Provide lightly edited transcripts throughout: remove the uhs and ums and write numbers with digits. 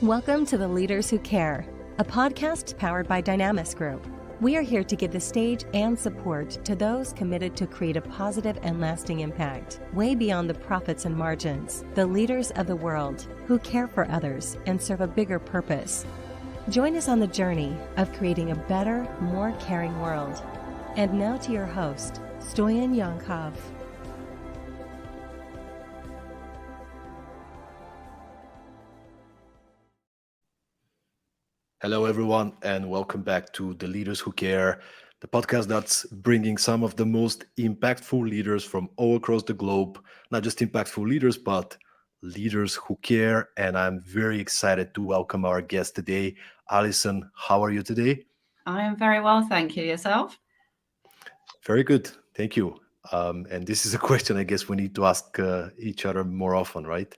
Welcome to The Leaders Who Care, a podcast powered by Dynamis Group. We are here to give the stage and support to those committed to create a positive and lasting impact, way beyond the profits and margins, the leaders of the world who care for others and serve a bigger purpose. Join us on the journey of creating a better, more caring world. And now to your host, Stoyan Yankov. Hello, everyone, and welcome back to The Leaders Who Care, the podcast that's bringing some of the most impactful leaders from all across the globe, not just impactful leaders, but leaders who care. And I'm very excited to welcome our guest today. Alison, how are you today? I am very well, thank you. Yourself? Very good, thank you. And this is a question I guess we need to ask each other more often, right?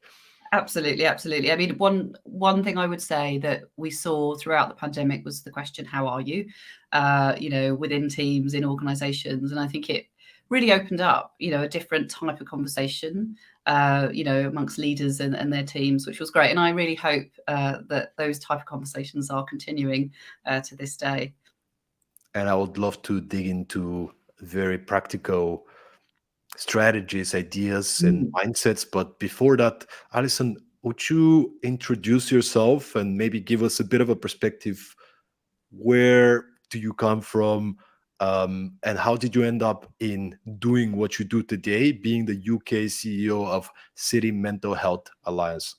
Absolutely. I mean, one thing I would say that we saw throughout the pandemic was the question, how are you? Within teams, in organizations. And I think it really opened up, a different type of conversation, amongst leaders and their teams, which was great. And I really hope that those type of conversations are continuing to this day. And I would love to dig into very practical strategies, ideas, and mindsets. But before that, Alison, would you introduce yourself and maybe give us a bit of a perspective? Where do you come from? And how did you end up in doing what you do today, being the UK CEO of City Mental Health Alliance?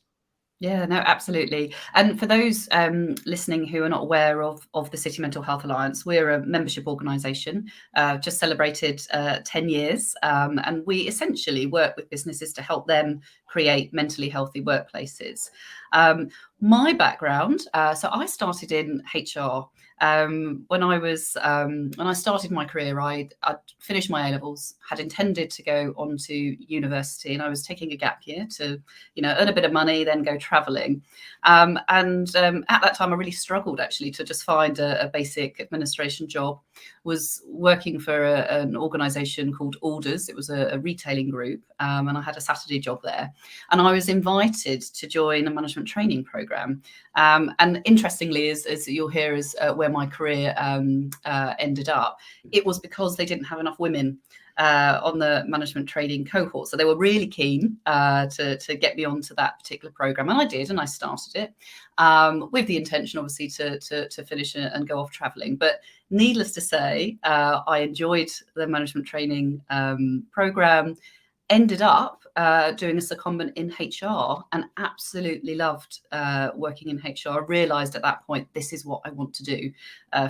Yeah, no, absolutely. And for those listening who are not aware of the City Mental Health Alliance, we're a membership organisation, just celebrated 10 years. And we essentially work with businesses to help them create mentally healthy workplaces. My background, so I started in HR. When I started my career, I'd finished my A-levels, had intended to go on to university, and I was taking a gap year to, earn a bit of money, then go travelling. At that time, I really struggled actually to just find a basic administration job. Was working for an organisation called Orders. It was a retailing group, and I had a Saturday job there. And I was invited to join a management training programme. And interestingly, as you'll hear, is where my career ended up. It was because they didn't have enough women on the management training cohort. So they were really keen to get me onto that particular program. And I did, and I started it with the intention, obviously, to finish and go off traveling. But needless to say, I enjoyed the management training program, ended up doing a secondment in HR and absolutely loved working in HR. I realised at that point, this is what I want to do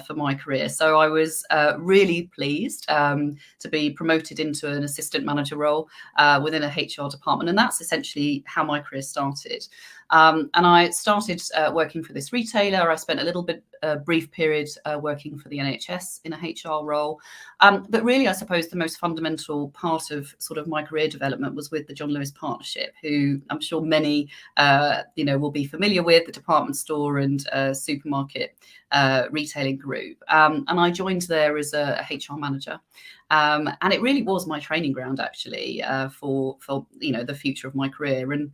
for my career. So I was really pleased to be promoted into an assistant manager role within a HR department. And that's essentially how my career started. And I started working for this retailer. I spent a brief period working for the NHS in a HR role. But really, I suppose the most fundamental part of sort of my career development was with the John Lewis Partnership, who I'm sure many, will be familiar with, the department store and supermarket retailing group. And I joined there as a HR manager. And it really was my training ground, actually, for the future of my career. And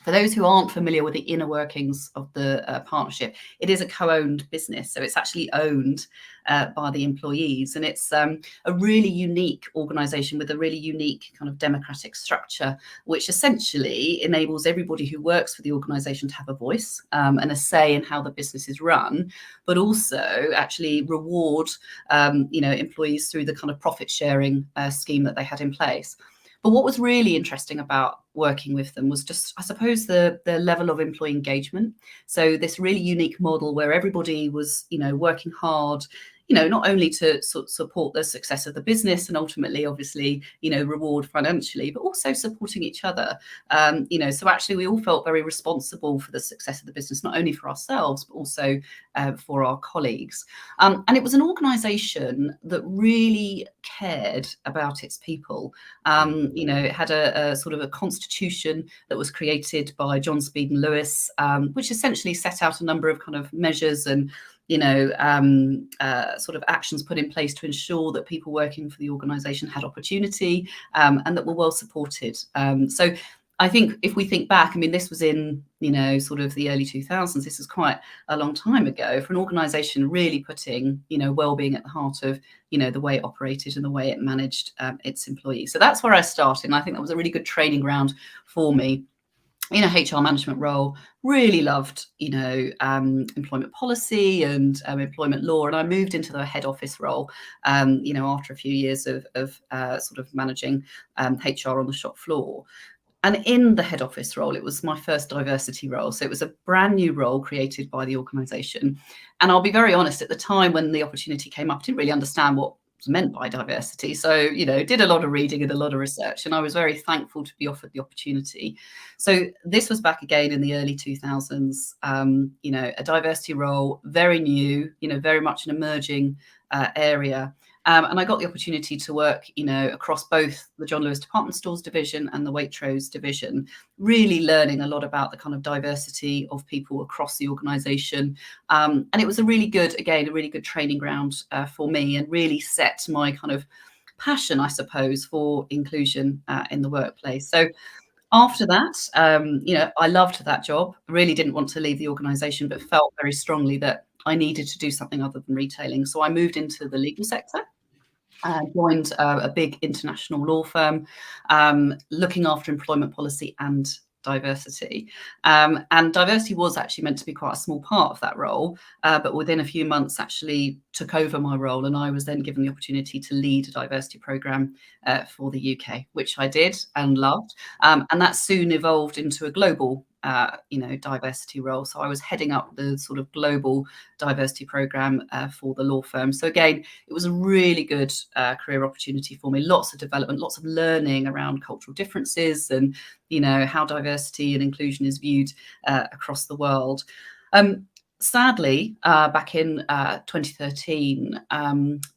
for those who aren't familiar with the inner workings of the partnership, it is a co-owned business. So it's actually owned by the employees. And it's a really unique organisation with a really unique kind of democratic structure, which essentially enables everybody who works for the organisation to have a voice and a say in how the business is run, but also actually reward employees through the kind of profit sharing scheme that they had in place. But what was really interesting about working with them was just, I suppose, the level of employee engagement. So this really unique model where everybody was, working hard, not only to support the success of the business and ultimately, obviously, reward financially, but also supporting each other. So actually we all felt very responsible for the success of the business, not only for ourselves, but also for our colleagues. And it was an organisation that really cared about its people. It had a sort of a constitution that was created by John Speed and Lewis, which essentially set out a number of kind of measures and sort of actions put in place to ensure that people working for the organisation had opportunity and that were well supported. So I think if we think back, I mean, this was in, sort of the early 2000s. This is quite a long time ago for an organisation really putting, wellbeing at the heart of, the way it operated and the way it managed its employees. So that's where I started. And I think that was a really good training ground for me in a HR management role. Really loved, employment policy and employment law. And I moved into the head office role, after a few years of sort of managing HR on the shop floor. And in the head office role, it was my first diversity role. So it was a brand new role created by the organisation. And I'll be very honest, at the time when the opportunity came up, I didn't really understand what was meant by diversity. So, did a lot of reading and a lot of research. And I was very thankful to be offered the opportunity. So this was back again in the early 2000s, a diversity role, very new, very much an emerging area. And I got the opportunity to work, across both the John Lewis Department Stores division and the Waitrose division, really learning a lot about the kind of diversity of people across the organisation. And it was a really good training ground for me, and really set my kind of passion, I suppose, for inclusion in the workplace. So after that, I loved that job. Really didn't want to leave the organisation, but felt very strongly that I needed to do something other than retailing. So I moved into the legal sector. Joined a big international law firm looking after employment policy and diversity. And diversity was actually meant to be quite a small part of that role, but within a few months actually took over my role, and I was then given the opportunity to lead a diversity programme for the UK, which I did and loved. And that soon evolved into a global diversity role. So I was heading up the sort of global diversity program for the law firm. So again, it was a really good career opportunity for me. Lots of development, lots of learning around cultural differences and, how diversity and inclusion is viewed across the world. Sadly, back in 2013,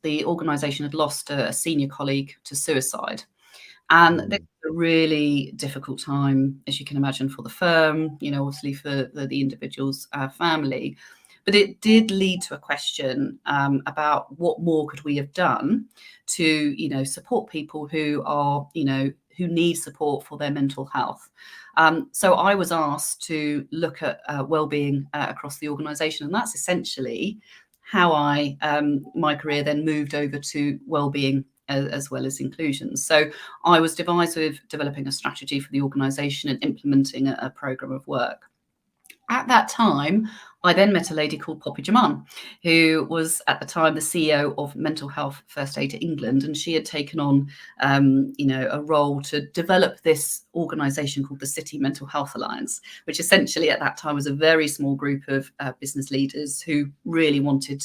the organisation had lost a senior colleague to suicide. And this was a really difficult time, as you can imagine, for the firm, obviously for the individual's family. But it did lead to a question about what more could we have done to, support people who are, who need support for their mental health. So I was asked to look at wellbeing across the organisation, and that's essentially how my career then moved over to wellbeing as well as inclusion. So I was devised with developing a strategy for the organisation and implementing a programme of work. At that time, I then met a lady called Poppy Jaman, who was at the time the CEO of Mental Health First Aid England, and she had taken on, a role to develop this organisation called the City Mental Health Alliance, which essentially at that time was a very small group of business leaders who really wanted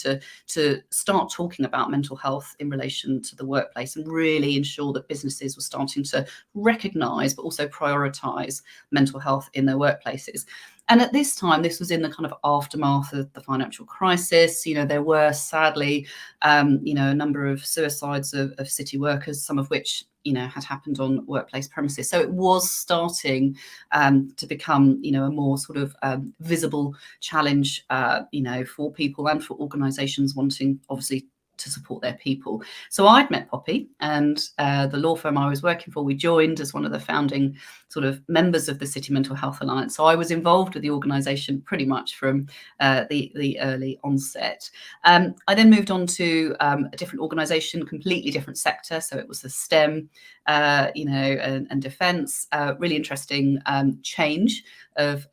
to start talking about mental health in relation to the workplace and really ensure that businesses were starting to recognise but also prioritise mental health in their workplaces. And at this time, this was in the kind of aftermath of the financial crisis. There were sadly, a number of suicides of city workers, some of which, had happened on workplace premises. So it was starting to become, a more sort of visible challenge, for people and for organisations wanting, obviously, to support their people. So I'd met Poppy, and the law firm I was working for, we joined as one of the founding sort of members of the City Mental Health Alliance. So I was involved with the organisation pretty much from the early onset. I then moved on to a different organisation, completely different sector. So it was the STEM, and defence. Really interesting change of,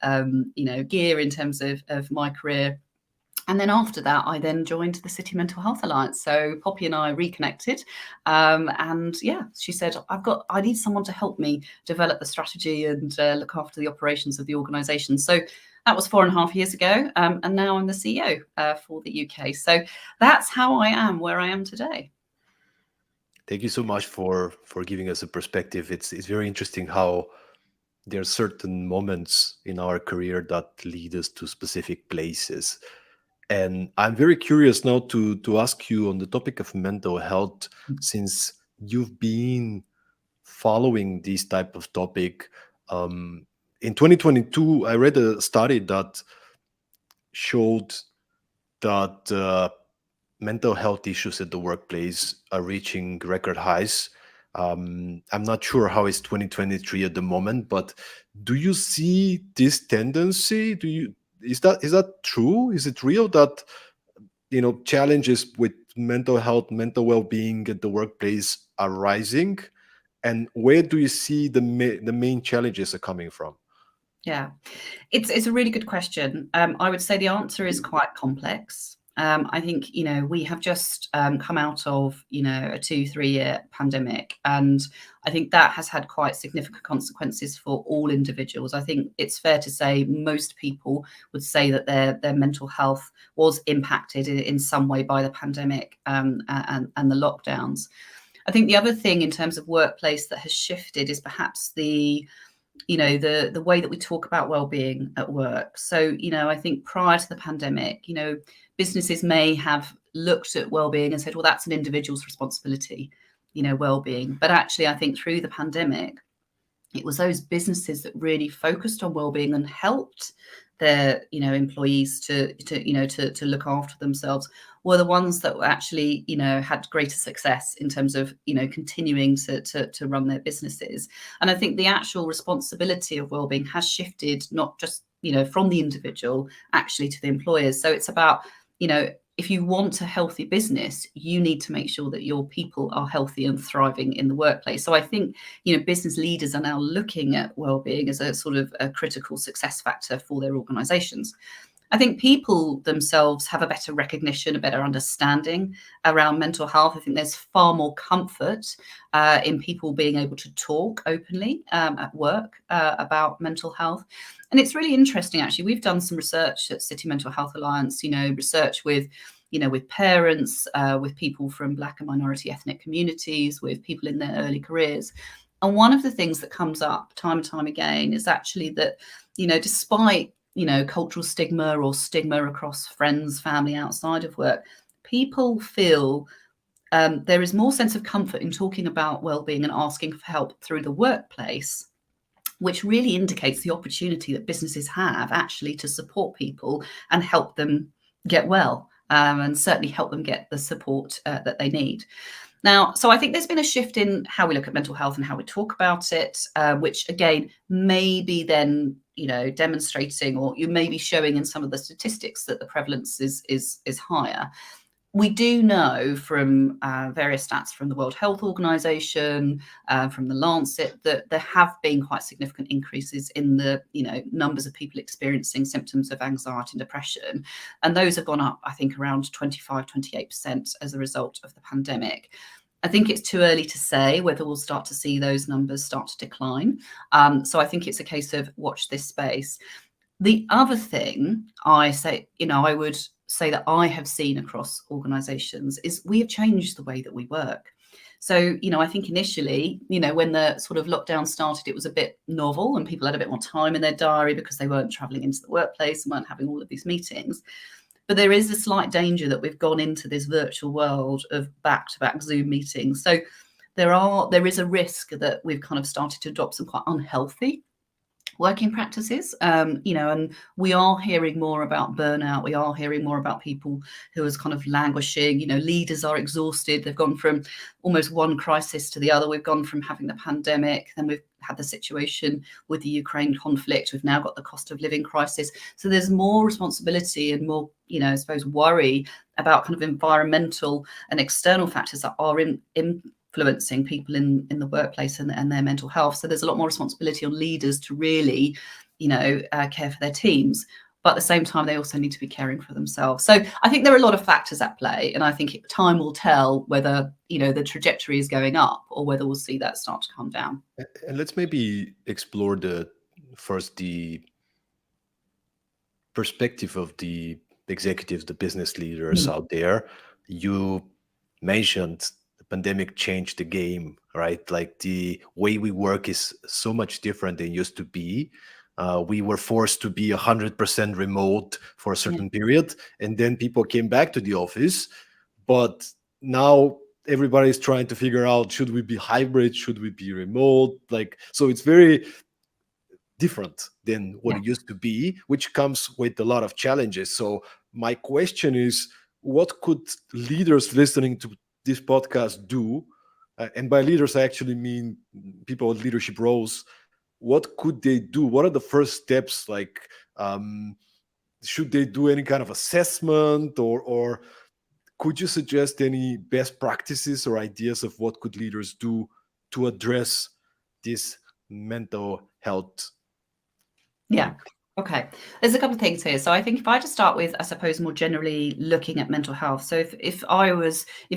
gear in terms of my career. And then after that, I then joined the City Mental Health Alliance. So Poppy and I reconnected. And yeah, she said, I need someone to help me develop the strategy and look after the operations of the organisation. So that was 4.5 years ago. And now I'm the CEO for the UK. So that's how I am where I am today. Thank you so much for giving us a perspective. It's very interesting how there are certain moments in our career that lead us to specific places. And I'm very curious now to ask you on the topic of mental health, since you've been following this type of topic. In 2022, I read a study that showed that mental health issues at the workplace are reaching record highs. I'm not sure how it's 2023 at the moment, but do you see this tendency? Is that true? Is it real that challenges with mental health, mental well-being at the workplace are rising? And where do you see the main challenges are coming from? Yeah, it's a really good question. I would say the answer is quite complex. I think, we have just come out of, a 2-3 year pandemic. And I think that has had quite significant consequences for all individuals. I think it's fair to say most people would say that their mental health was impacted in some way by the pandemic and the lockdowns. I think the other thing in terms of workplace that has shifted is perhaps the way that we talk about well-being at work. So, I think prior to the pandemic, businesses may have looked at well-being and said, well, that's an individual's responsibility, well-being. But actually, I think through the pandemic, it was those businesses that really focused on well-being and helped their employees to look after themselves were the ones that were actually had greater success in terms of continuing to run their businesses. And I think the actual responsibility of well-being has shifted not just from the individual actually to the employers. So it's about if you want a healthy business, you need to make sure that your people are healthy and thriving in the workplace. So I think, business leaders are now looking at well-being as a sort of a critical success factor for their organizations. I think people themselves have a better recognition, a better understanding around mental health. I think there's far more comfort in people being able to talk openly at work about mental health. And it's really interesting, actually. We've done some research at City Mental Health Alliance, research with parents, with people from Black and minority ethnic communities, with people in their early careers. And one of the things that comes up time and time again is actually that, despite cultural stigma or stigma across friends, family, outside of work, people feel there is more sense of comfort in talking about well-being and asking for help through the workplace, which really indicates the opportunity that businesses have actually to support people and help them get well, and certainly help them get the support that they need. Now, so I think there's been a shift in how we look at mental health and how we talk about it, which again, may be then, demonstrating, or you may be showing in some of the statistics that the prevalence is higher. We do know from various stats from the World Health Organization, from the Lancet, that there have been quite significant increases in the numbers of people experiencing symptoms of anxiety and depression. And those have gone up, I think, around 25-28% as a result of the pandemic. I think it's too early to say whether we'll start to see those numbers start to decline. So I think it's a case of watch this space. The other thing I would say that I have seen across organizations is we have changed the way that we work. So, I think initially, when the sort of lockdown started, it was a bit novel and people had a bit more time in their diary because they weren't traveling into the workplace and weren't having all of these meetings. But there is a slight danger that we've gone into this virtual world of back-to-back Zoom meetings. So there is a risk that we've kind of started to adopt some quite unhealthy working practices, and we are hearing more about burnout. We are hearing more about people who are kind of languishing. Leaders are exhausted. They've gone from almost one crisis to the other. We've gone from having the pandemic, then we've had the situation with the Ukraine conflict. We've now got the cost of living crisis. So there's more responsibility and more, I suppose, worry about kind of environmental and external factors that are influencing people in the workplace and their mental health. So there's a lot more responsibility on leaders to really, care for their teams. But at the same time, they also need to be caring for themselves. So I think there are a lot of factors at play. And I think time will tell whether, the trajectory is going up or whether we'll see that start to come down. And let's maybe explore the perspective of the executives, the business leaders out there. You mentioned the pandemic changed the game, right? Like the way we work is so much different than it used to be. We were forced to be 100% remote for a certain period, and then people came back to the office. But now everybody's trying to figure out, should we be hybrid? Should we be remote? So it's very different than what it used to be, which comes with a lot of challenges. So my question is, what could leaders listening to this podcast do and by leaders, I actually mean people with leadership roles, what could they do? What are the first steps? Like, should they do any kind of assessment, or could you suggest any best practices or ideas of what could leaders do to address this mental health? Yeah. Okay. There's a couple of things here. So I think if I just start with, I suppose, more generally looking at mental health. So if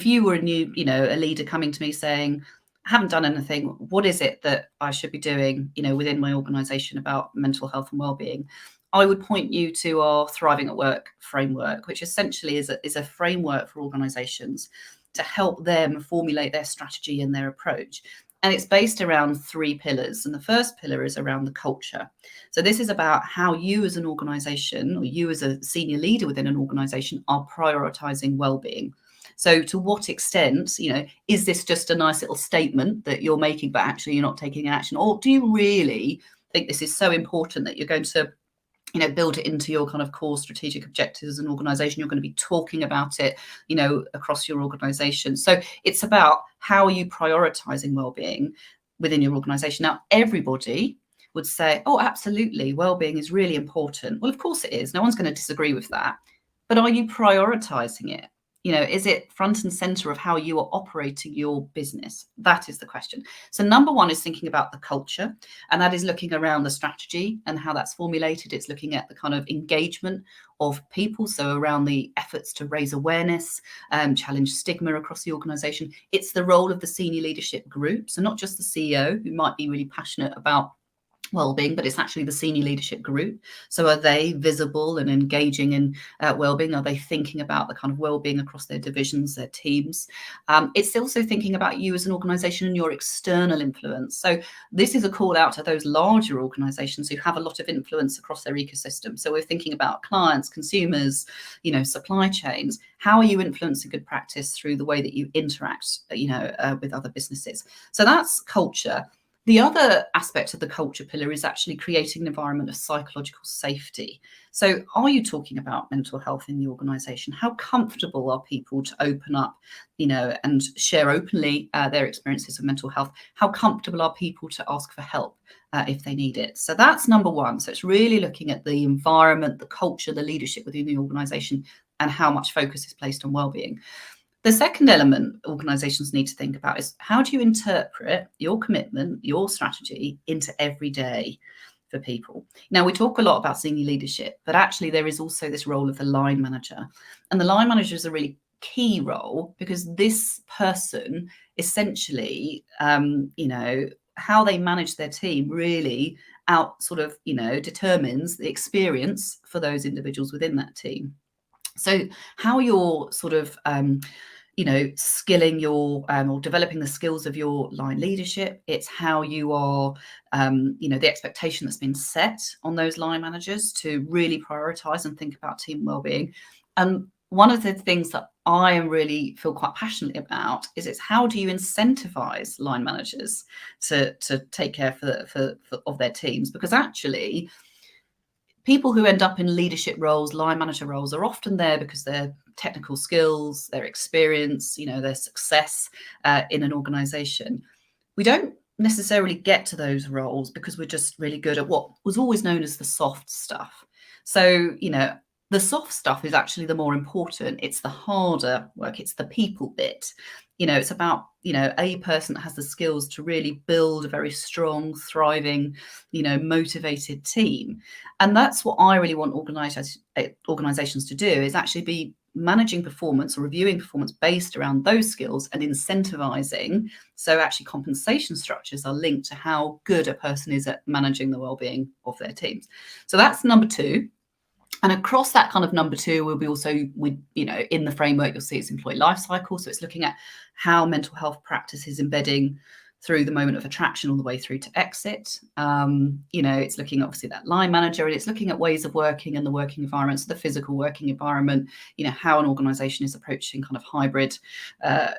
you were a new, a leader coming to me saying, I haven't done anything, what is it that I should be doing, within my organization about mental health and well-being? I would point you to our Thriving at Work framework, which essentially is a framework for organizations to help them formulate their strategy and their approach. And it's based around 3 pillars. And the first pillar is around the culture. So this is about how you as an organization, or you as a senior leader within an organization, are prioritizing well-being. So to what extent, is this just a nice little statement that you're making, but actually you're not taking action? Or do you really think this is so important that you're going to build it into your kind of core strategic objectives as an organization? You're going to be talking about it, across your organization. So it's about how are you prioritizing well-being within your organization. Now, everybody would say, oh, absolutely, well-being is really important. Well, of course it is. No one's going to disagree with that. But are you prioritizing it? Is it front and center of how you are operating your business? That is the question. So number one is thinking about the culture, and that is looking around the strategy and how that's formulated. It's looking at the kind of engagement of people. So around the efforts to raise awareness, challenge stigma across the organization. It's the role of the senior leadership group. So not just the CEO, who might be really passionate about well-being, but it's actually the senior leadership group. So are they visible and engaging in well-being? Are they thinking about the kind of well-being across their divisions, their teams? It's also thinking about you as an organization and your external influence. So this is a call out to those larger organizations who have a lot of influence across their ecosystem. So we're thinking about clients, consumers, supply chains. How are you influencing good practice through the way that you interact, with other businesses? So that's culture. The other aspect of the culture pillar is actually creating an environment of psychological safety. So are you talking about mental health in the organization? How comfortable are people to open up, and share openly their experiences of mental health? How comfortable are people to ask for help if they need it? So that's number one. So it's really looking at the environment, the culture, the leadership within the organization, and how much focus is placed on well-being. The second element organizations need to think about is how do you interpret your commitment, your strategy into every day for people? Now, we talk a lot about senior leadership, but actually there is also this role of the line manager. And the line manager is a really key role because this person essentially, how they manage their team really determines the experience for those individuals within that team. So how you're skilling your or developing the skills of your line leadership. It's how you are, the expectation that's been set on those line managers to really prioritize and think about team wellbeing. And one of the things that I really feel quite passionate about is it's how do you incentivize line managers to take care of their teams? Because actually, people who end up in leadership roles, line manager roles, are often there because their technical skills, their experience, their success in an organization. We don't necessarily get to those roles because we're just really good at what was always known as the soft stuff. So, the soft stuff is actually the more important. It's the harder work. It's the people bit. It's about, a person that has the skills to really build a very strong, thriving, motivated team. And that's what I really want organizations to do, is actually be managing performance or reviewing performance based around those skills and incentivizing. So actually compensation structures are linked to how good a person is at managing the well-being of their teams. So that's number two. And across that kind of number two, we'll be also, in the framework, you'll see it's employee life cycle. So it's looking at how mental health practice is embedding through the moment of attraction all the way through to exit. It's looking obviously at that line manager, and it's looking at ways of working and the working environment, so the physical working environment, how an organization is approaching kind of hybrid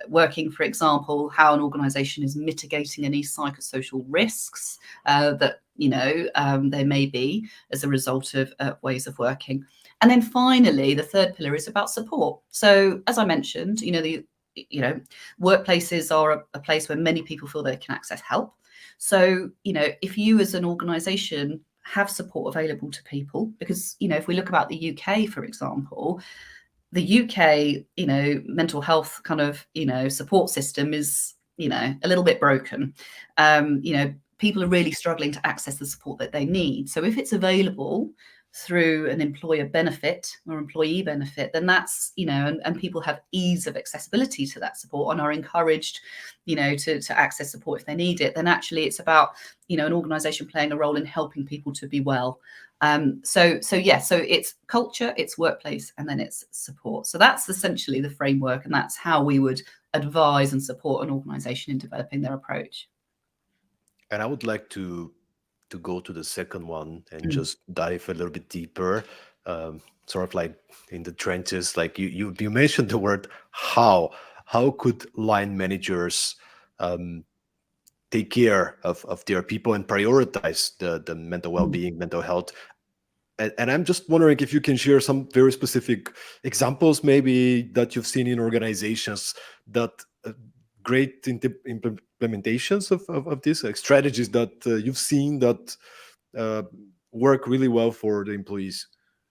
working, for example, how an organization is mitigating any psychosocial risks that there may be as a result of ways of working. And then finally, the third pillar is about support. So as I mentioned, workplaces are a place where many people feel they can access help. So, if you as an organisation have support available to people, because, if we look about the UK, for example, the UK, mental health kind of, support system is, a little bit broken. People are really struggling to access the support that they need. So if it's available through an employer benefit or employee benefit, then that's, and people have ease of accessibility to that support and are encouraged, to access support if they need it, then actually it's about, an organisation playing a role in helping people to be well. So it's culture, it's workplace, and then it's support. So that's essentially the framework, and that's how we would advise and support an organisation in developing their approach. And I would like to go to the second one and just dive a little bit deeper, sort of like in the trenches. Like you mentioned the word how could line managers take care of their people and prioritize the mental well-being, mental health. And I'm just wondering if you can share some very specific examples, maybe that you've seen in organizations that great implementations of this, like strategies that you've seen that work really well for the employees.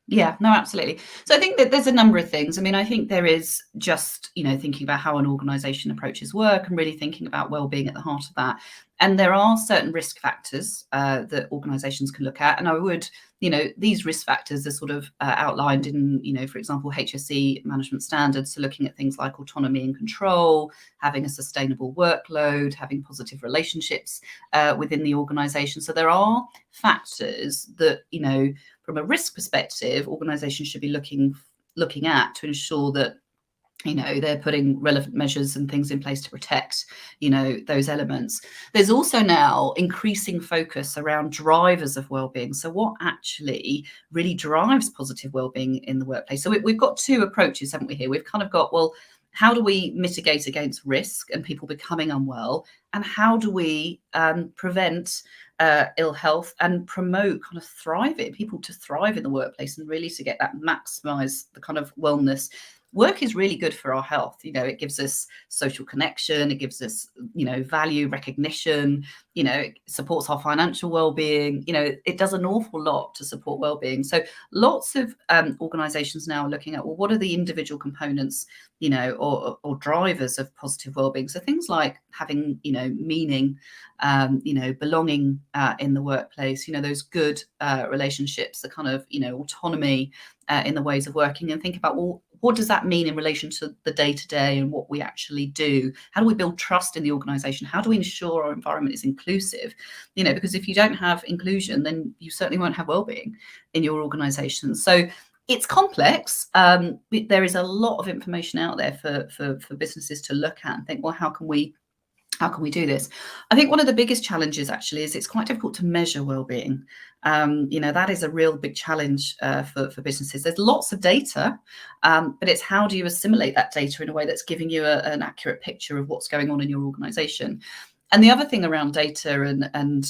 Yeah, no, absolutely. So I think that there's a number of things. I mean, I think there is just, thinking about how an organization approaches work and really thinking about well-being at the heart of that. And there are certain risk factors that organizations can look at. And I would, these risk factors are sort of outlined in, for example, HSE management standards. So looking at things like autonomy and control, having a sustainable workload, having positive relationships within the organization. So there are factors that, from a risk perspective, organizations should be looking at to ensure that, they're putting relevant measures and things in place to protect, those elements. There's also now increasing focus around drivers of wellbeing. So what actually really drives positive wellbeing in the workplace? So we've got two approaches, haven't we, here? We've kind of got, well, how do we mitigate against risk and people becoming unwell? And how do we prevent ill health and promote kind of people to thrive in the workplace and really to get that maximize the kind of wellness? Work is really good for our health. It gives us social connection. It gives us, value, recognition. It supports our financial well-being. It does an awful lot to support well-being. So lots of organizations now are looking at, well, what are the individual components, or drivers of positive well-being? So things like having, meaning, belonging in the workplace, those good relationships, the kind of, autonomy in the ways of working, and think about, well, what does that mean in relation to the day-to-day and what we actually do? How do we build trust in the organization? How do we ensure our environment is inclusive? Because if you don't have inclusion, then you certainly won't have well-being in your organization. So it's complex. There is a lot of information out there for businesses to look at and think, well, how can we do this? I think one of the biggest challenges actually is it's quite difficult to measure well-being. That is a real big challenge for businesses. There's lots of data, but it's how do you assimilate that data in a way that's giving you an accurate picture of what's going on in your organization? And the other thing around data and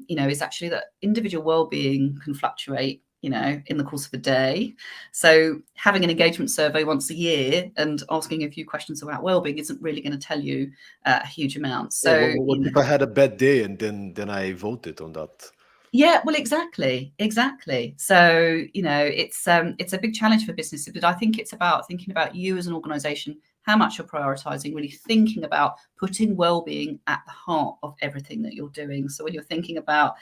is actually that individual well-being can fluctuate in the course of a day. So having an engagement survey once a year and asking a few questions about wellbeing isn't really going to tell you a huge amount. So what if I had a bad day and then I voted on that? Yeah, well, exactly. So, it's a big challenge for businesses, but I think it's about thinking about you as an organization, how much you're prioritizing, really thinking about putting well-being at the heart of everything that you're doing. So when you're thinking about,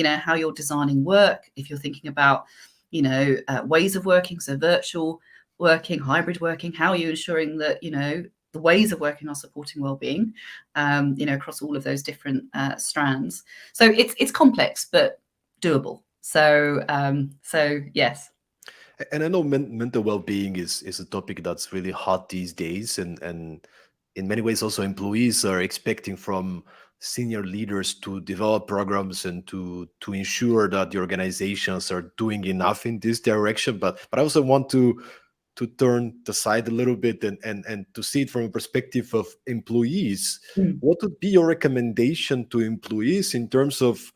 how you're designing work, if you're thinking about, ways of working, so virtual working, hybrid working, how are you ensuring that, the ways of working are supporting well-being, across all of those different strands. So it's complex, but doable. So yes. And I know mental well-being is a topic that's really hot these days, and in many ways also employees are expecting from senior leaders to develop programs and to ensure that the organizations are doing enough in this direction. But I also want to turn the side a little bit and to see it from a perspective of employees. What would be your recommendation to employees in terms of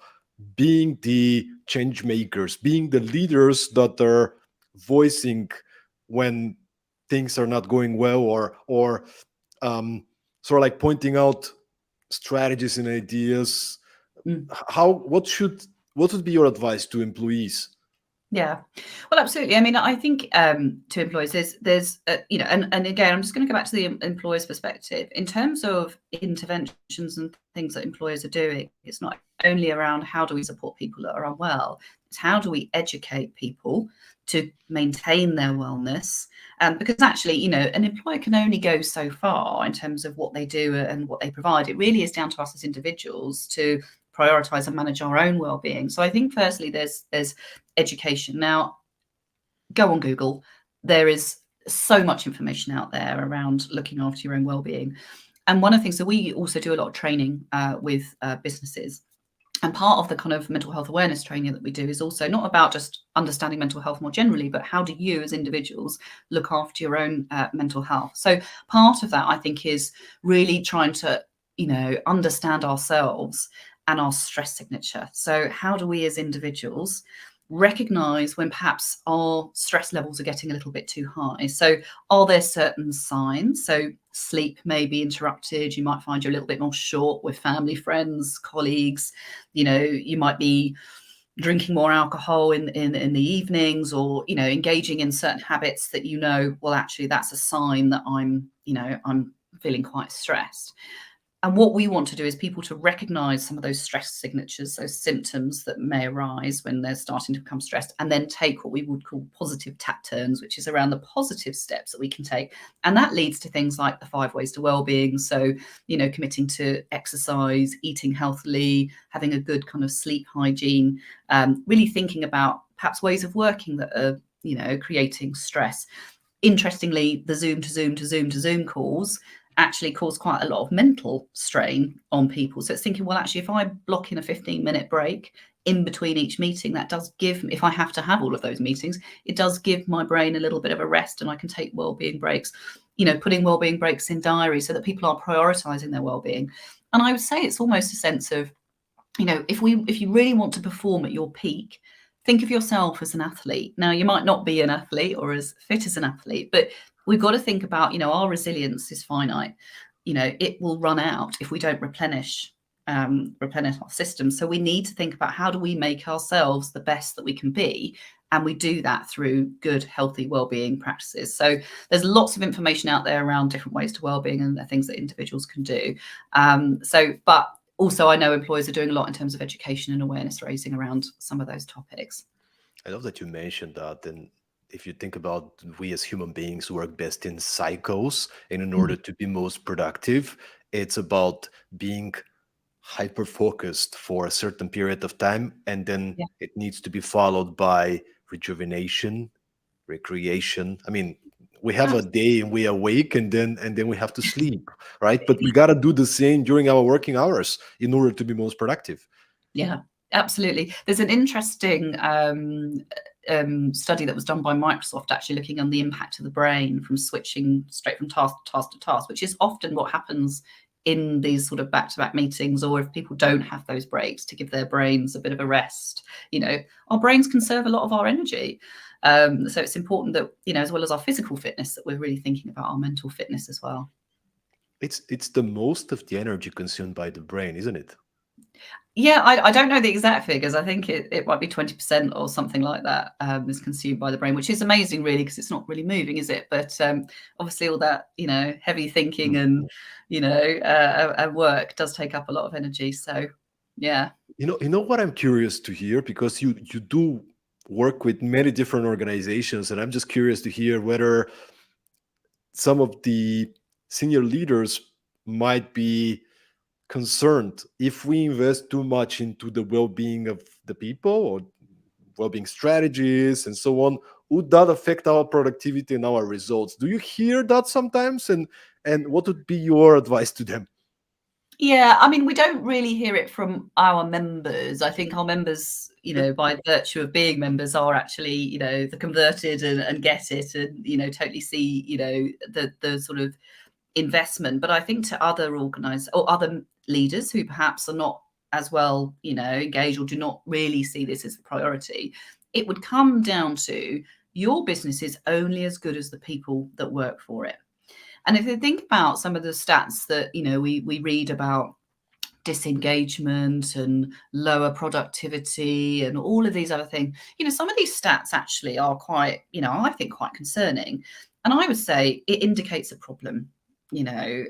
being the change makers, being the leaders that are voicing when things are not going well, or sort of like pointing out strategies and ideas. What would be your advice to employees? Yeah, well, absolutely. I mean, I think to employers, there's and again, I'm just going to go back to the employer's perspective in terms of interventions and things that employers are doing. It's not only around how do we support people that are unwell, it's how do we educate people to maintain their wellness. Because actually, an employer can only go so far in terms of what they do and what they provide. It really is down to us as individuals to prioritize and manage our own well-being. So I think firstly there's education. Now go on Google, there is so much information out there around looking after your own well-being. And one of the things, so we also do a lot of training with businesses, and part of the kind of mental health awareness training that we do is also not about just understanding mental health more generally, but how do you as individuals look after your own mental health. So part of that I think is really trying to understand ourselves and our stress signature. So how do we as individuals recognize when perhaps our stress levels are getting a little bit too high? So are there certain signs? So sleep may be interrupted. You might find you're a little bit more short with family, friends, colleagues. You might be drinking more alcohol in the evenings, or engaging in certain habits that well, actually that's a sign that I'm feeling quite stressed. And what we want to do is people to recognize some of those stress signatures, those symptoms that may arise when they're starting to become stressed, and then take what we would call positive tap turns, which is around the positive steps that we can take. And that leads to things like the 5 ways to wellbeing. So, committing to exercise, eating healthily, having a good kind of sleep hygiene, really thinking about perhaps ways of working that are, creating stress. Interestingly, the Zoom to Zoom to Zoom to Zoom calls actually cause quite a lot of mental strain on people. So it's thinking, well, actually, if I block in a 15-minute break in between each meeting, that does give, if I have to have all of those meetings, it does give my brain a little bit of a rest, and I can take wellbeing breaks, putting wellbeing breaks in diaries so that people are prioritizing their wellbeing. And I would say it's almost a sense of, if you really want to perform at your peak, think of yourself as an athlete. Now, you might not be an athlete or as fit as an athlete, but we've got to think about, our resilience is finite. It will run out if we don't replenish our system. So we need to think about how do we make ourselves the best that we can be. And we do that through good, healthy wellbeing practices. So there's lots of information out there around different ways to wellbeing and the things that individuals can do. But also I know employers are doing a lot in terms of education and awareness raising around some of those topics. I love that you mentioned that. And if you think about, we as human beings work best in cycles, and in order to be most productive, it's about being hyper focused for a certain period of time, and then it needs to be followed by rejuvenation, recreation. I mean, we have a day and we awake, and then we have to sleep, right? But we got to do the same during our working hours in order to be most productive. Yeah, absolutely. There's an interesting study that was done by Microsoft, actually looking on the impact of the brain from switching straight from task to task, which is often what happens in these sort of back-to-back meetings, or if people don't have those breaks to give their brains a bit of a rest. Our brains conserve a lot of our energy. So it's important that, as well as our physical fitness, that we're really thinking about our mental fitness as well. It's the most of the energy consumed by the brain, isn't it? Yeah, I don't know the exact figures. I think it might be 20% or something like that is consumed by the brain, which is amazing, really, because it's not really moving, is it? But obviously all that, heavy thinking and, work does take up a lot of energy. So, yeah. You know what I'm curious to hear, because you do work with many different organizations, and I'm just curious to hear whether some of the senior leaders might be concerned if we invest too much into the well-being of the people, or well-being strategies and so on. Would that affect our productivity and our results? Do you hear that sometimes? And what would be your advice to them? Yeah, I mean, we don't really hear it from our members. I think our members, by virtue of being members, are actually, the converted and get it, and, totally see, the sort of investment. But I think to other other leaders who perhaps are not as well, engaged, or do not really see this as a priority, it would come down to your business is only as good as the people that work for it. And if you think about some of the stats that, we read about, disengagement and lower productivity and all of these other things, some of these stats actually are quite, I think quite concerning. And I would say it indicates a problem. Now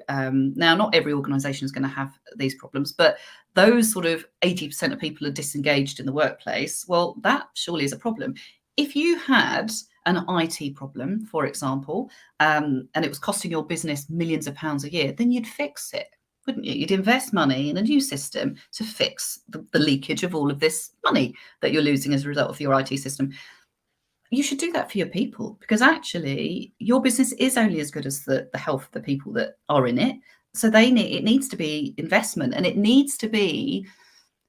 not every organization is going to have these problems, but those sort of 80% of people are disengaged in the workplace. Well, that surely is a problem. If you had an IT problem, for example, and it was costing your business millions of pounds a year, then you'd fix it, wouldn't you? You'd invest money in a new system to fix the leakage of all of this money that you're losing as a result of your IT system. You should do that for your people, because actually your business is only as good as the health of the people that are in it. So it needs to be investment, and it needs to be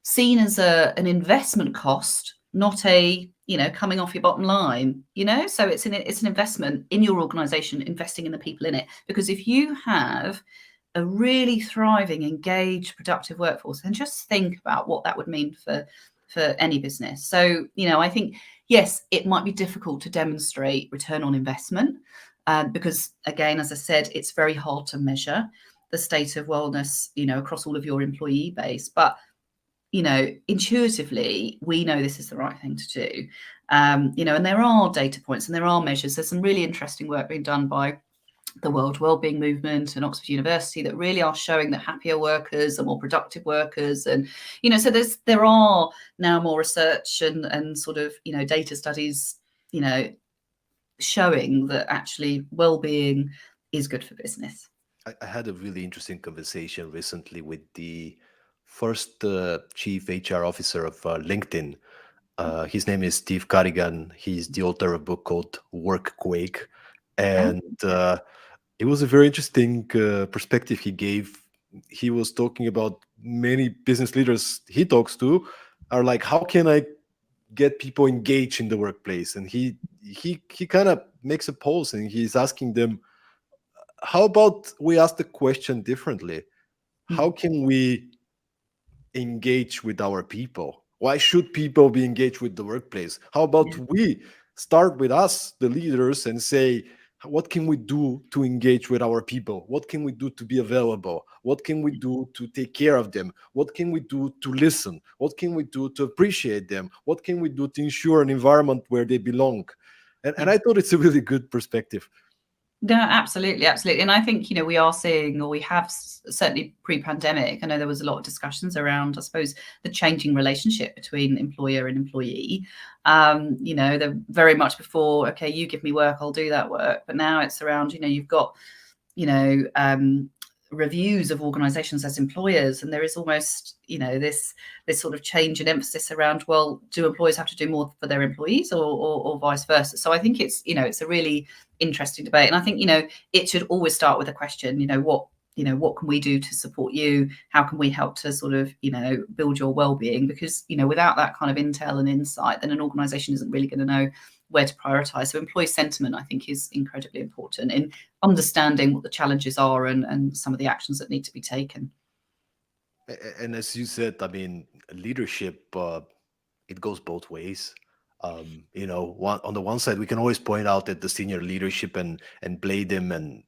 seen as an investment cost, not a coming off your bottom line. So it's an investment in your organization, investing in the people in it. Because if you have a really thriving, engaged, productive workforce, then just think about what that would mean for any business. So, I think, yes, it might be difficult to demonstrate return on investment because, again, as I said, it's very hard to measure the state of wellness, across all of your employee base. But, intuitively, we know this is the right thing to do. And there are data points and there are measures. There's some really interesting work being done by the World Wellbeing Movement and Oxford University that really are showing that happier workers are more productive workers. And, so there are now more research and sort of, data studies, showing that actually wellbeing is good for business. I had a really interesting conversation recently with the first chief HR officer of LinkedIn. His name is Steve Carrigan. He's the author of a book called Workquake. And it was a very interesting perspective he gave. He was talking about many business leaders he talks to are like, how can I get people engaged in the workplace? And he kind of makes a pose and he's asking them, how about we ask the question differently? How can we engage with our people? Why should people be engaged with the workplace? How about we start with us, the leaders, and say, what can we do to engage with our people? What can we do to be available? What can we do to take care of them? What can we do to listen? What can we do to appreciate them? What can we do to ensure an environment where they belong? And I thought it's a really good perspective. No, absolutely. And I think, we are seeing, or we have certainly pre-pandemic, I know there was a lot of discussions around, I suppose, the changing relationship between employer and employee. They're very much before, okay, you give me work, I'll do that work. But now it's around, you've got, reviews of organizations as employers, and there is almost this sort of change in emphasis around, well, do employers have to do more for their employees or vice versa? So I think it's it's a really interesting debate, and I think it should always start with a question, what can we do to support you? How can we help to sort of build your well-being? Because without that kind of intel and insight, then an organization isn't really going to know where to prioritize. So employee sentiment, I think, is incredibly important in understanding what the challenges are and some of the actions that need to be taken. And as you said, I mean, leadership, it goes both ways. On the one side, we can always point out at the senior leadership and blame them and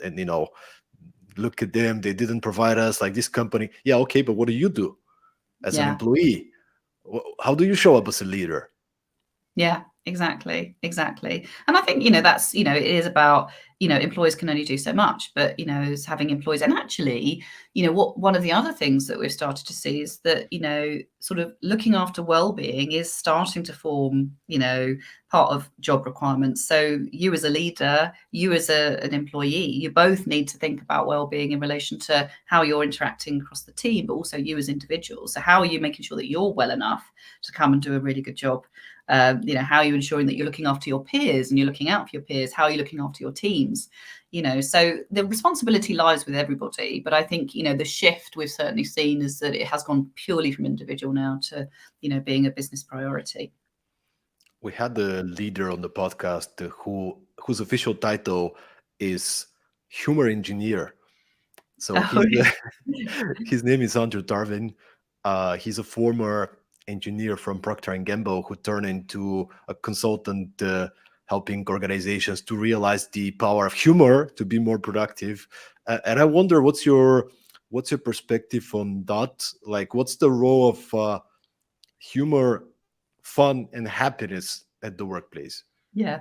look at them. They didn't provide us, like this company. Yeah, okay, but what do you do as an employee? How do you show up as a leader? Yeah, exactly. And I think, that's, it is about, employers can only do so much, but, is having employees. And actually, one of the other things that we've started to see is that, sort of looking after well-being is starting to form, part of job requirements. So you as a leader, you as an employee, you both need to think about well-being in relation to how you're interacting across the team, but also you as individuals. So how are you making sure that you're well enough to come and do a really good job? How are you ensuring that you're looking after your peers and you're looking out for your peers? How are you looking after your teams? So the responsibility lies with everybody. But I think, the shift we've certainly seen is that it has gone purely from individual now to, being a business priority. We had the leader on the podcast whose official title is humor engineer. So his name is Andrew Darwin. He's a former engineer from Procter & Gamble who turned into a consultant helping organizations to realize the power of humor to be more productive. And I wonder, what's your perspective on that? Like, what's the role of humor, fun, and happiness at the workplace? Yeah,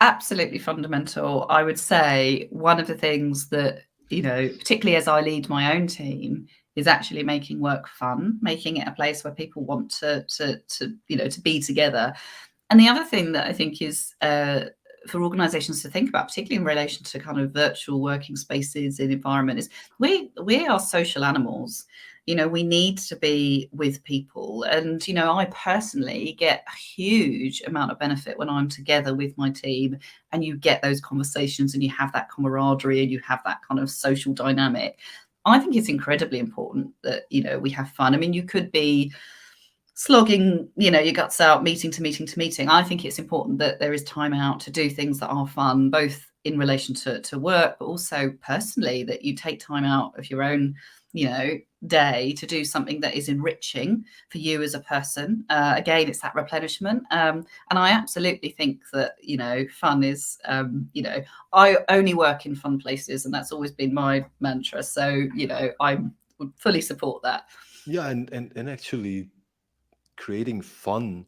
absolutely fundamental. I would say one of the things that, particularly as I lead my own team, is actually making work fun, making it a place where people want to be together. And the other thing that I think is for organizations to think about, particularly in relation to kind of virtual working spaces and environment, is we are social animals. We need to be with people. And, I personally get a huge amount of benefit when I'm together with my team and you get those conversations and you have that camaraderie and you have that kind of social dynamic. I think it's incredibly important that, we have fun. I mean, you could be slogging, your guts out, meeting to meeting to meeting. I think it's important that there is time out to do things that are fun, both in relation to work, but also personally, that you take time out of your own, day to do something that is enriching for you as a person. Again, it's that replenishment. And I absolutely think that, fun is, I only work in fun places, and that's always been my mantra. So, I would fully support that. Yeah, and actually, creating fun,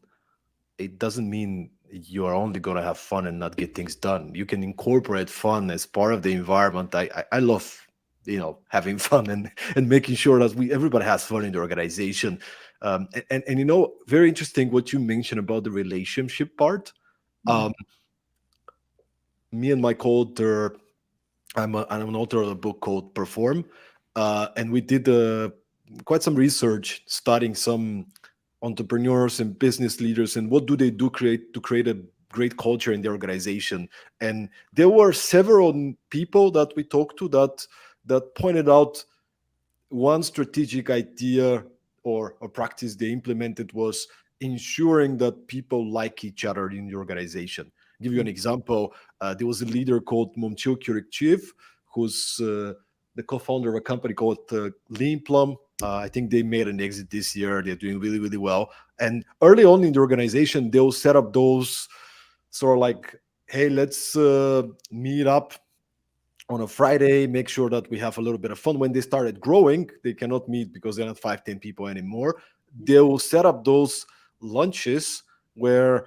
it doesn't mean you are only going to have fun and not get things done. You can incorporate fun as part of the environment. I love, having fun and making sure that everybody has fun in the organization. And very interesting what you mentioned about the relationship part. Me and my co-author, I'm an author of a book called Perform, and we did quite some research studying some entrepreneurs and business leaders and what do they do to create a great culture in the organization. And there were several people that we talked to that pointed out one strategic idea or practice they implemented was ensuring that people like each other in the organization. I'll give you an example. There was a leader called Momchil Kyurikchev, who's the co-founder of a company called Lean Plum. I think they made an exit this year. They're doing really, really well. And early on in the organization, they'll set up those sort of like, hey, let's meet up on a Friday, make sure that we have a little bit of fun. When they started growing, they cannot meet because they're not 5-10 people anymore. They will set up those lunches where,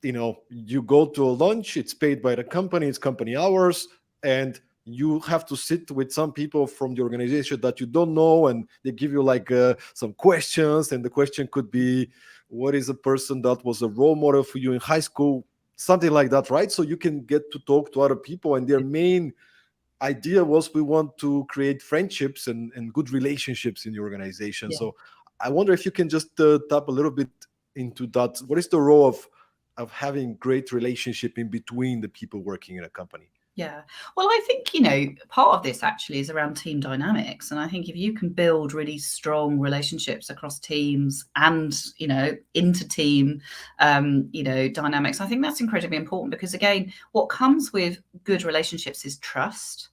you go to a lunch, it's paid by the company, it's company hours, and you have to sit with some people from the organization that you don't know, and they give you like some questions, and the question could be, what is a person that was a role model for you in high school? Something like that, right? So you can get to talk to other people, and their main idea was we want to create friendships and good relationships in the organization. Yeah. So I wonder if you can just tap a little bit into that. What is the role of having great relationship in between the people working in a company? Yeah. Well, I think, part of this actually is around team dynamics. And I think if you can build really strong relationships across teams and, inter-team, dynamics, I think that's incredibly important because, again, what comes with good relationships is trust.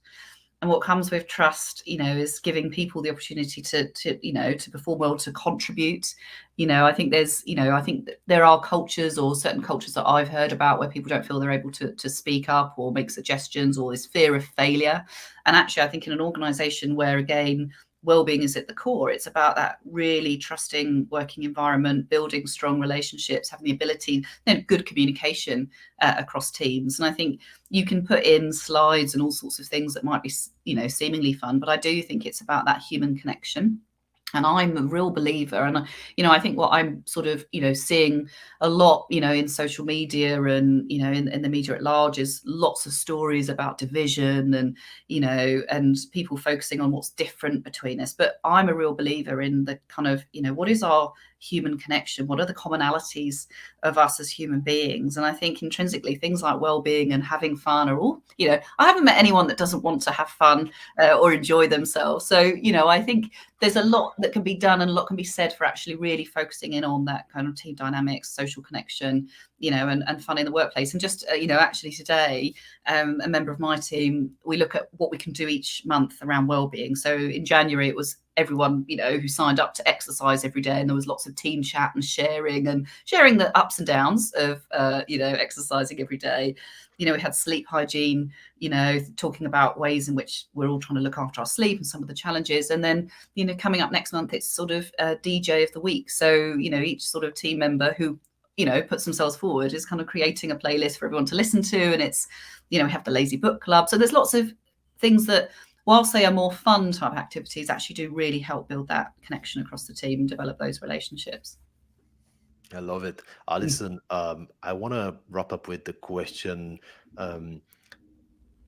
And what comes with trust, is giving people the opportunity to perform well, to contribute. I think there are cultures or certain cultures that I've heard about where people don't feel they're able to speak up or make suggestions, or this fear of failure. And actually, I think in an organization where, again, wellbeing is at the core, it's about that really trusting working environment, building strong relationships, having the ability, good communication across teams. And I think you can put in slides and all sorts of things that might be, seemingly fun, but I do think it's about that human connection. And I'm a real believer. And, I think what I'm sort of, seeing a lot, in social media and, in the media at large is lots of stories about division and, and people focusing on what's different between us. But I'm a real believer in the kind of, what is our human connection? What are the commonalities of us as human beings? And I think intrinsically things like well-being and having fun are all, I haven't met anyone that doesn't want to have fun or enjoy themselves. So, I think there's a lot that can be done and a lot can be said for actually really focusing in on that kind of team dynamics, social connection, and fun in the workplace. And just, actually today, a member of my team, we look at what we can do each month around wellbeing. So in January, it was everyone, who signed up to exercise every day, and there was lots of team chat and sharing the ups and downs of exercising every day. We had sleep hygiene, talking about ways in which we're all trying to look after our sleep and some of the challenges. And then, coming up next month, it's sort of DJ of the week. So, each sort of team member who, puts themselves forward is kind of creating a playlist for everyone to listen to. And it's, we have the lazy book club. So there's lots of things that, whilst they are more fun type activities, actually do really help build that connection across the team and develop those relationships. I love it. Alison, I want to wrap up with the question.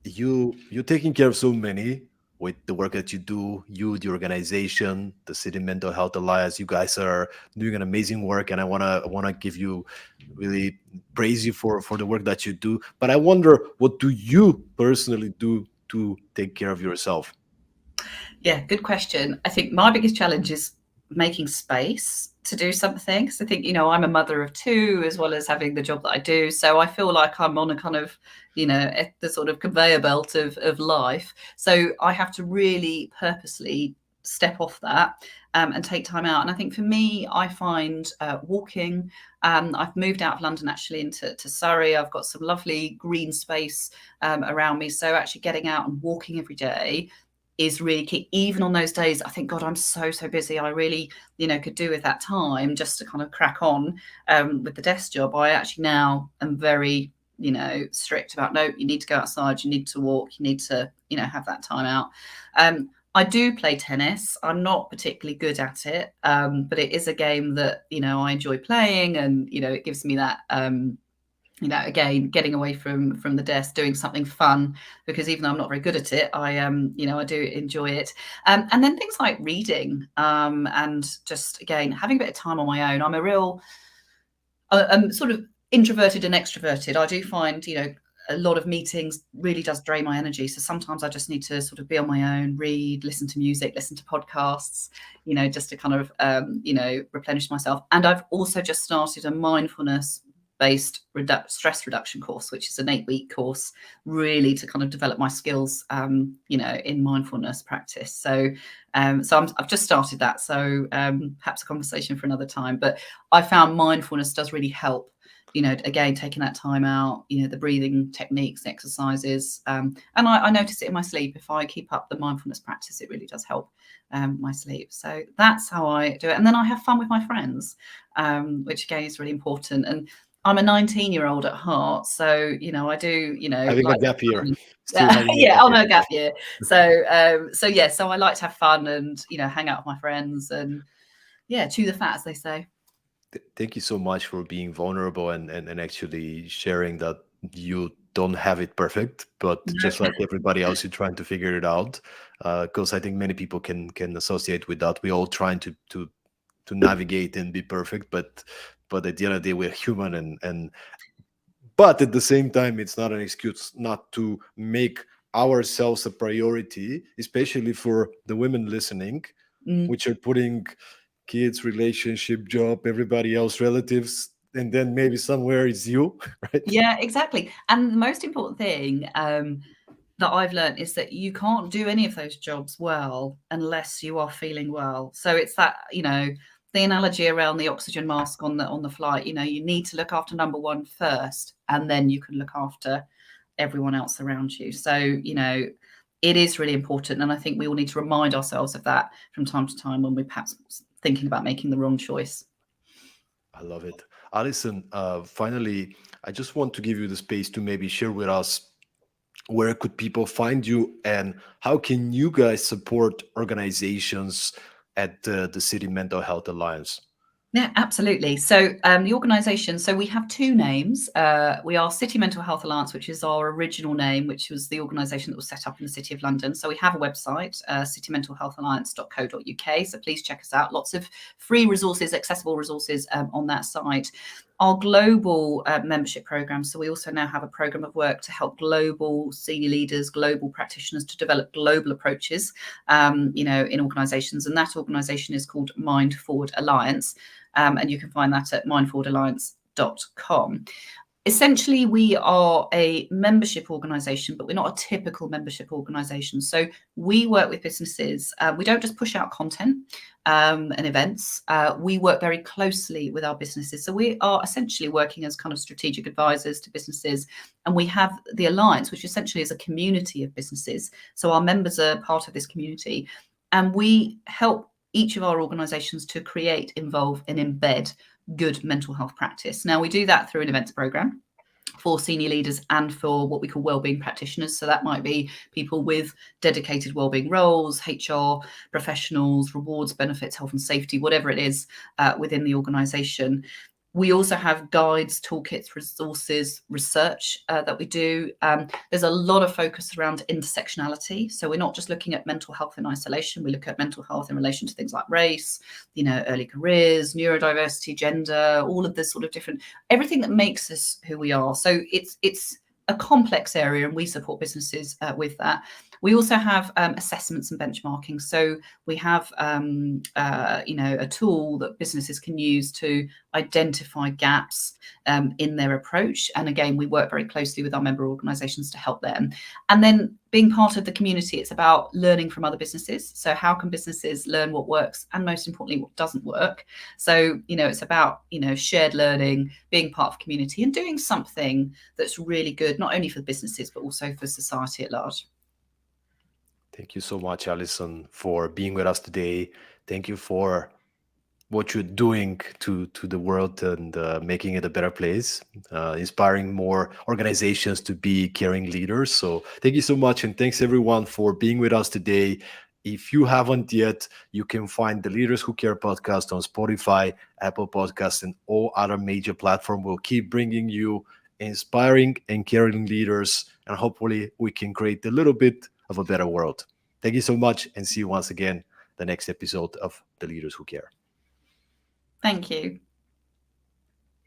You're taking care of so many with the work that you do, the organization, the City Mental Health Alliance. You guys are doing an amazing work, and I wanna give you, really praise you for the work that you do. But I wonder, what do you personally do to take care of yourself? Yeah, good question. I think my biggest challenge is making space to do something. So I think, I'm a mother of two as well as having the job that I do. So I feel like I'm on a kind of, the sort of conveyor belt of life. So I have to really purposely step off that and take time out. And I think for me, I find walking. I've moved out of London actually into Surrey. I've got some lovely green space around me. So actually getting out and walking every day is really key. Even on those days, I think, God, I'm so busy. I really, could do with that time just to kind of crack on with the desk job. I actually now am very, strict about, no, you need to go outside, you need to walk, you need to, have that time out. I do play tennis. I'm not particularly good at it, but it is a game that, I enjoy playing, and, it gives me that, again, getting away from the desk, doing something fun, because even though I'm not very good at it, I I do enjoy it. And then things like reading, and just, again, having a bit of time on my own. I'm sort of introverted and extroverted. I do find, a lot of meetings really does drain my energy. So sometimes I just need to sort of be on my own, read, listen to music, listen to podcasts, just to kind of, replenish myself. And I've also just started a mindfulness-based stress reduction course, which is an 8-week course, really to kind of develop my skills, in mindfulness practice. So, I've just started that. So perhaps a conversation for another time. But I found mindfulness does really help. Again, taking that time out, the breathing techniques, exercises. And I notice it in my sleep. If I keep up the mindfulness practice, it really does help my sleep. So that's how I do it. And then I have fun with my friends, which again is really important. And I'm a 19-year-old at heart. So, I do, Having a gap year. Yeah, on a gap year. So I like to have fun and, hang out with my friends and, chew the fat, as they say. Thank you so much for being vulnerable and actually sharing that you don't have it perfect, but just like everybody else, you're trying to figure it out. Because I think many people can associate with that. We're all trying to navigate and be perfect, but at the end of the day, we're human, but at the same time, it's not an excuse not to make ourselves a priority, especially for the women listening, which are putting kids, relationship, job, everybody else, relatives, and then maybe somewhere is you, right? Yeah, exactly. And the most important thing that I've learned is that you can't do any of those jobs well unless you are feeling well. So it's that, the analogy around the oxygen mask on the flight, you need to look after number one first, and then you can look after everyone else around you. So, it is really important. And I think we all need to remind ourselves of that from time to time when we're perhaps thinking about making the wrong choice. I love it. Alison, finally, I just want to give you the space to maybe share with us, where could people find you, and how can you guys support organizations at the City Mental Health Alliance? Yeah, absolutely. So the organisation, so we have two names. We are City Mental Health Alliance, which is our original name, which was the organisation that was set up in the City of London. So we have a website, citymentalhealthalliance.co.uk. So please check us out. Lots of free resources, accessible resources on that site. Our global membership program. So we also now have a program of work to help global senior leaders, global practitioners to develop global approaches, in organisations. And that organisation is called Mind Forward Alliance. And you can find that at mindforwardalliance.com. Essentially, we are a membership organisation, but we're not a typical membership organisation. So we work with businesses. We don't just push out content and events. We work very closely with our businesses. So we are essentially working as kind of strategic advisors to businesses. And we have the Alliance, which essentially is a community of businesses. So our members are part of this community. And we help each of our organisations to create, involve and embed good mental health practice. Now, we do that through an events program for senior leaders and for what we call wellbeing practitioners. So that might be people with dedicated wellbeing roles, HR professionals, rewards, benefits, health and safety, whatever it is within the organisation. We also have guides, toolkits, resources, research that we do. There's a lot of focus around intersectionality. So we're not just looking at mental health in isolation. We look at mental health in relation to things like race, early careers, neurodiversity, gender, all of this sort of different, everything that makes us who we are. So it's a complex area, and we support businesses with that. We also have assessments and benchmarking. So we have, a tool that businesses can use to identify gaps in their approach. And again, we work very closely with our member organisations to help them. And then being part of the community, it's about learning from other businesses. So how can businesses learn what works and most importantly, what doesn't work? So, it's about, shared learning, being part of community and doing something that's really good, not only for businesses, but also for society at large. Thank you so much, Alison, for being with us today. Thank you for what you're doing to the world and making it a better place, inspiring more organizations to be caring leaders. So thank you so much. And thanks everyone for being with us today. If you haven't yet, you can find the Leaders Who Care podcast on Spotify, Apple Podcasts, and all other major platforms. We'll keep bringing you inspiring and caring leaders, and hopefully we can create a little bit of a better world. Thank you so much, and see you once again the next episode of The Leaders Who Care. Thank you.